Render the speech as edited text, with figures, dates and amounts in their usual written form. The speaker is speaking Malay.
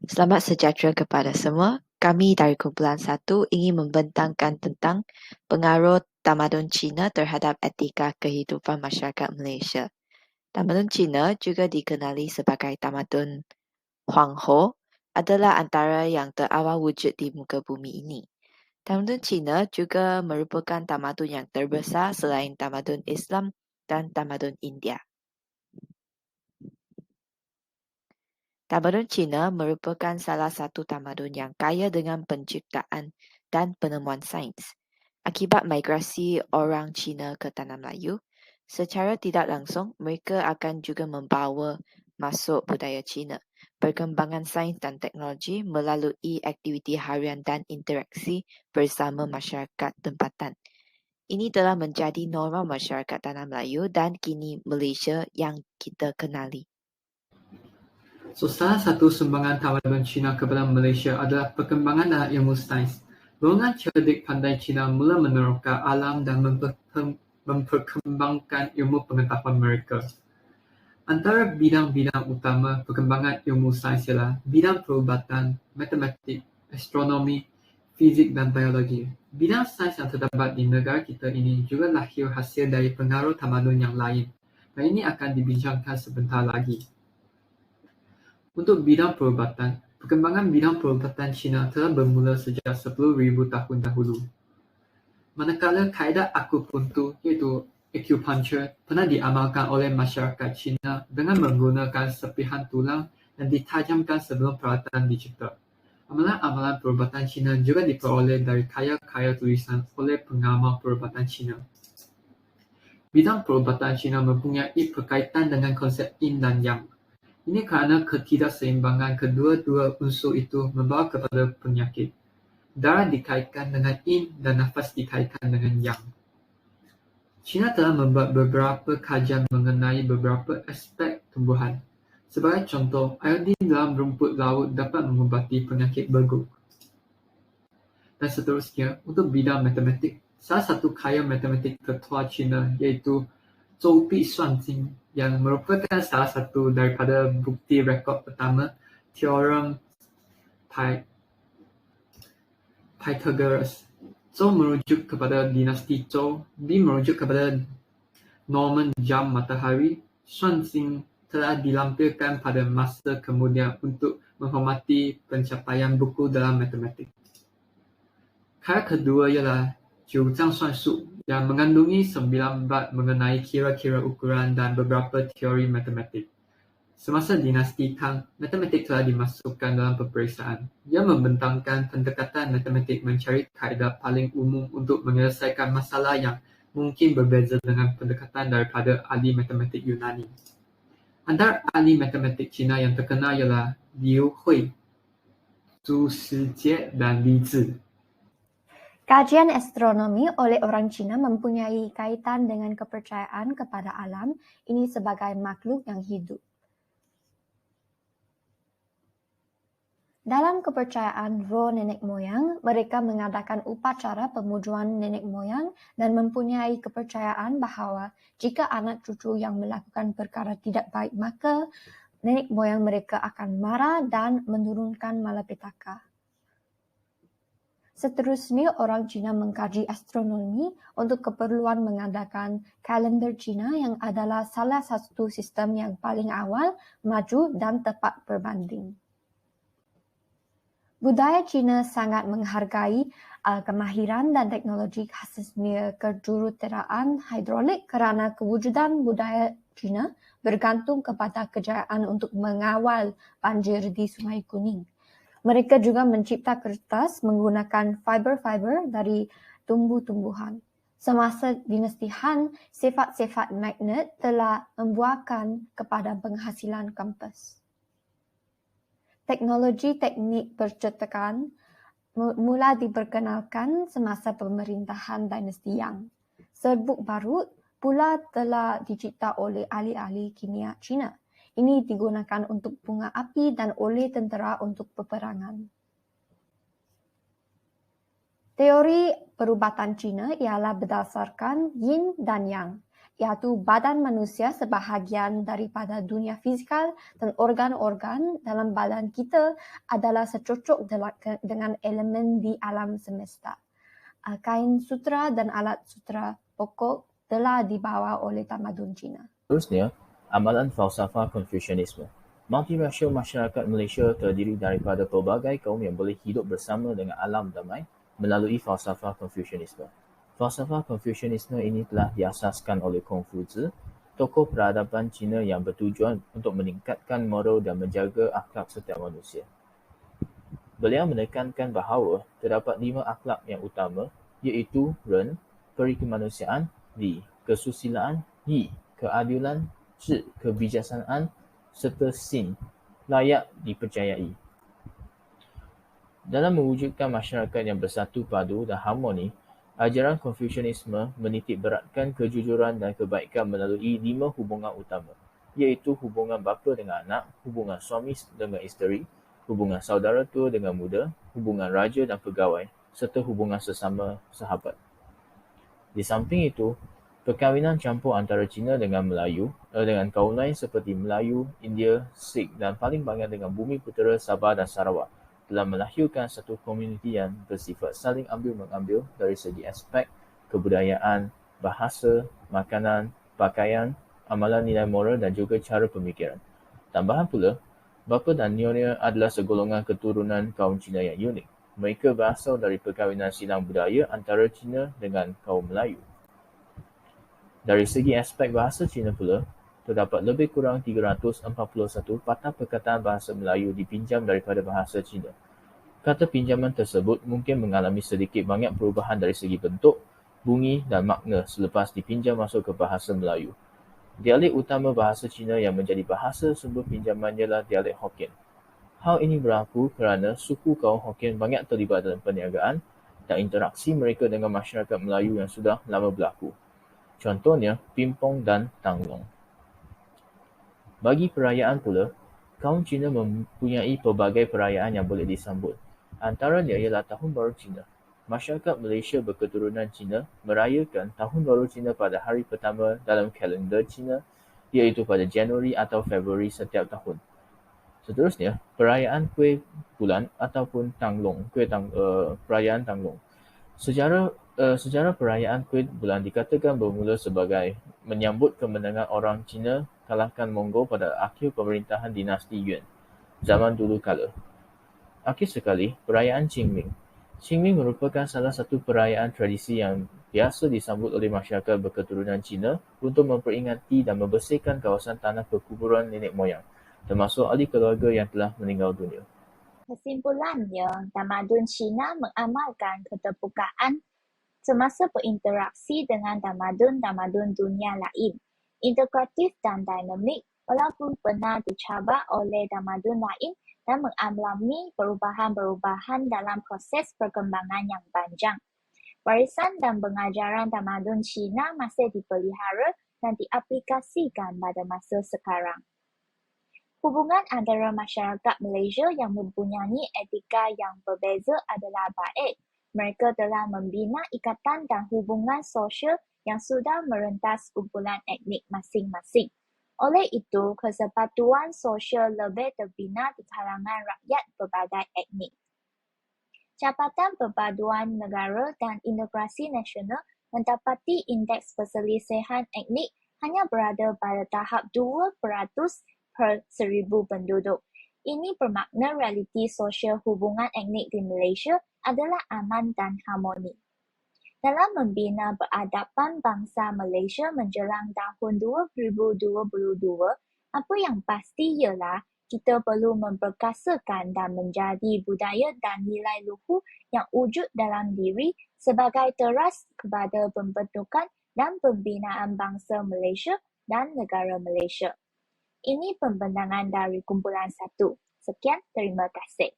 Selamat sejahtera kepada semua. Kami dari kumpulan 1 ingin membentangkan tentang pengaruh tamadun Cina terhadap etika kehidupan masyarakat Malaysia. Tamadun Cina juga dikenali sebagai tamadun Huanghe adalah antara yang terawal wujud di muka bumi ini. Tamadun Cina juga merupakan tamadun yang terbesar selain tamadun Islam dan tamadun India. Tamadun Cina merupakan salah satu tamadun yang kaya dengan penciptaan dan penemuan sains. Akibat migrasi orang Cina ke Tanah Melayu, secara tidak langsung mereka akan juga membawa masuk budaya Cina, perkembangan sains dan teknologi melalui aktiviti harian dan interaksi bersama masyarakat tempatan. Ini telah menjadi norma masyarakat Tanah Melayu dan kini Malaysia yang kita kenali. Salah satu sumbangan tamadun Cina kepada Malaysia adalah perkembangan dalam ilmu sains. Golongan cerdik pandai Cina mula meneroka alam dan memperkembangkan ilmu pengetahuan mereka. Antara bidang-bidang utama perkembangan ilmu sains ialah bidang perubatan, matematik, astronomi, fizik dan biologi. Bidang sains yang terdapat di negara kita ini juga lahir hasil dari pengaruh tamadun yang lain, dan ini akan dibincangkan sebentar lagi. Untuk bidang perubatan, perkembangan bidang perubatan Cina telah bermula sejak 10,000 tahun dahulu. Manakala kaedah akupuntur iaitu acupuncture pernah diamalkan oleh masyarakat Cina dengan menggunakan serpihan tulang yang ditajamkan sebelum peralatan digital. Amalan-amalan perubatan Cina juga diperoleh dari karya-karya tulisan oleh pengamal perubatan Cina. Bidang perubatan Cina mempunyai berkaitan dengan konsep Yin dan Yang. Ini kerana ketidakseimbangan kedua-dua unsur itu membawa kepada penyakit. Darah dikaitkan dengan Yin dan nafas dikaitkan dengan Yang. Cina telah membuat beberapa kajian mengenai beberapa aspek tumbuhan. Sebagai contoh, iodin dalam rumput laut dapat mengubati penyakit berguk. Dan seterusnya, untuk bidang matematik, salah satu karya matematik tertua Cina iaitu Zhou Bi Suan Jing yang merupakan salah satu daripada bukti rekod pertama teorem Pythagoras. Zhou merujuk kepada dinasti Zhou, Bi merujuk kepada Norman jam matahari. Suan Jing telah dilampirkan pada masa kemudian untuk menghormati pencapaian buku dalam matematik. Karya kedua ialah Jiu Zhang Suan Shu yang mengandungi 9 bab mengenai kira-kira ukuran dan beberapa teori matematik. Semasa dinasti Tang, matematik telah dimasukkan dalam peperiksaan. Ia membentangkan pendekatan matematik mencari kaedah paling umum untuk menyelesaikan masalah yang mungkin berbeza dengan pendekatan daripada ahli matematik Yunani. Antara ahli matematik Cina yang terkenal ialah Liu Hui, Zhu Shijie dan Li Zi. Kajian astronomi oleh orang Cina mempunyai kaitan dengan kepercayaan kepada alam ini sebagai makhluk yang hidup. Dalam kepercayaan roh nenek moyang, mereka mengadakan upacara pemujuan nenek moyang dan mempunyai kepercayaan bahawa jika anak cucu yang melakukan perkara tidak baik, maka nenek moyang mereka akan marah dan menurunkan malapetaka. Seterusnya, orang Cina mengkaji astronomi untuk keperluan mengadakan kalender Cina yang adalah salah satu sistem yang paling awal, maju dan tepat berbanding. Budaya Cina sangat menghargai kemahiran dan teknologi khususnya kejuruteraan hidrolik kerana kewujudan budaya Cina bergantung kepada kejayaan untuk mengawal banjir di Sungai Kuning. Mereka juga mencipta kertas menggunakan fiber-fiber dari tumbuh-tumbuhan. Semasa dinasti Han, sifat-sifat magnet telah membuahkan kepada penghasilan kompas. Teknologi teknik percetakan mula diperkenalkan semasa pemerintahan dinasti Yang. Serbuk barut pula telah dicipta oleh ahli-ahli kimia Cina. Ini digunakan untuk bunga api dan oleh tentera untuk peperangan. Teori perubatan Cina ialah berdasarkan Yin dan Yang. iaitu badan manusia sebahagian daripada dunia fizikal dan organ-organ dalam badan kita adalah secocok dengan elemen di alam semesta. Kain sutera dan alat sutera pokok telah dibawa oleh tamadun Cina. Seterusnya, amalan falsafah Konfusianisme. Multirasial masyarakat Malaysia terdiri daripada pelbagai kaum yang boleh hidup bersama dengan alam damai melalui falsafah Konfusianisme. Falsafah Konfusianisme ini telah diasaskan oleh Kongfuzi, tokoh peradaban Cina yang bertujuan untuk meningkatkan moral dan menjaga akhlak setiap manusia. Beliau menekankan bahawa terdapat 5 akhlak yang utama, iaitu Ren, peri kemanusiaan, Li, kesusilaan, Yi, keadilan, Zhi, kebijaksanaan, serta Xin, layak dipercayai. Dalam mewujudkan masyarakat yang bersatu padu dan harmoni, ajaran Konfusianisme menitik beratkan kejujuran dan kebaikan melalui 5 hubungan utama, iaitu hubungan bapa dengan anak, hubungan suami dengan isteri, hubungan saudara tua dengan muda, hubungan raja dan pegawai, serta hubungan sesama sahabat. Di samping itu, perkahwinan campur antara Cina dengan Melayu, dengan kaum lain seperti Melayu, India, Sikh dan paling banyak dengan Bumi Putera, Sabah dan Sarawak telah melahirkan satu komuniti yang bersifat saling ambil-mengambil dari segi aspek kebudayaan, bahasa, makanan, pakaian, amalan nilai moral dan juga cara pemikiran. Tambahan pula, bapa dan nyonya adalah segolongan keturunan kaum Cina yang unik. Mereka berasal dari perkahwinan silang budaya antara Cina dengan kaum Melayu. Dari segi aspek bahasa Cina pula, terdapat lebih kurang 341 patah perkataan bahasa Melayu dipinjam daripada bahasa Cina. Kata pinjaman tersebut mungkin mengalami sedikit banyak perubahan dari segi bentuk, bunyi dan makna selepas dipinjam masuk ke bahasa Melayu. Dialek utama bahasa Cina yang menjadi bahasa sumber pinjaman ialah dialek Hokkien. Hal ini berlaku kerana suku kaum Hokkien banyak terlibat dalam perniagaan dan interaksi mereka dengan masyarakat Melayu yang sudah lama berlaku. Contohnya, Pimpong dan Tanglong. Bagi perayaan pula, kaum Cina mempunyai pelbagai perayaan yang boleh disambut. Antaranya ialah Tahun Baru Cina. Masyarakat Malaysia berketurunan Cina merayakan Tahun Baru Cina pada hari pertama dalam kalender Cina, iaitu pada Januari atau Februari setiap tahun. Seterusnya, perayaan Kuih Bulan ataupun Tanglong, perayaan Tanglong. Sejarah perayaan Kuih Bulan dikatakan bermula sebagai menyambut kemenangan orang Cina kalahkan Mongol pada akhir pemerintahan dinasti Yuan, zaman dulu kala. Akhir sekali, perayaan Qingming. Qingming merupakan salah satu perayaan tradisi yang biasa disambut oleh masyarakat berketurunan Cina untuk memperingati dan membersihkan kawasan tanah perkuburan nenek moyang, termasuk ahli keluarga yang telah meninggal dunia. Kesimpulannya, tamadun Cina mengamalkan keterbukaan semasa berinteraksi dengan tamadun-tamadun dunia lain, integratif dan dinamik walaupun pernah dicabar oleh tamadun lain dan mengalami perubahan-perubahan dalam proses perkembangan yang panjang. Warisan dan pengajaran tamadun Cina masih dipelihara dan diaplikasikan pada masa sekarang. Hubungan antara masyarakat Malaysia yang mempunyai etika yang berbeza adalah baik. Mereka telah membina ikatan dan hubungan sosial yang sudah merentas kumpulan etnik masing-masing. Oleh itu, kesepatuan sosial lebih terbina di kalangan rakyat berbagai etnik. Jabatan Perpaduan Negara dan Integrasi Nasional mendapati indeks perselisihan etnik hanya berada pada tahap 2% per 1,000 penduduk. Ini bermakna realiti sosial hubungan etnik di Malaysia adalah aman dan harmoni. Dalam membina peradaban bangsa Malaysia menjelang tahun 2022, apa yang pasti ialah kita perlu memperkasakan dan menjadi budaya dan nilai luhur yang wujud dalam diri sebagai teras kepada pembentukan dan pembinaan bangsa Malaysia dan negara Malaysia. Ini pembentangan dari kumpulan 1. Sekian, terima kasih.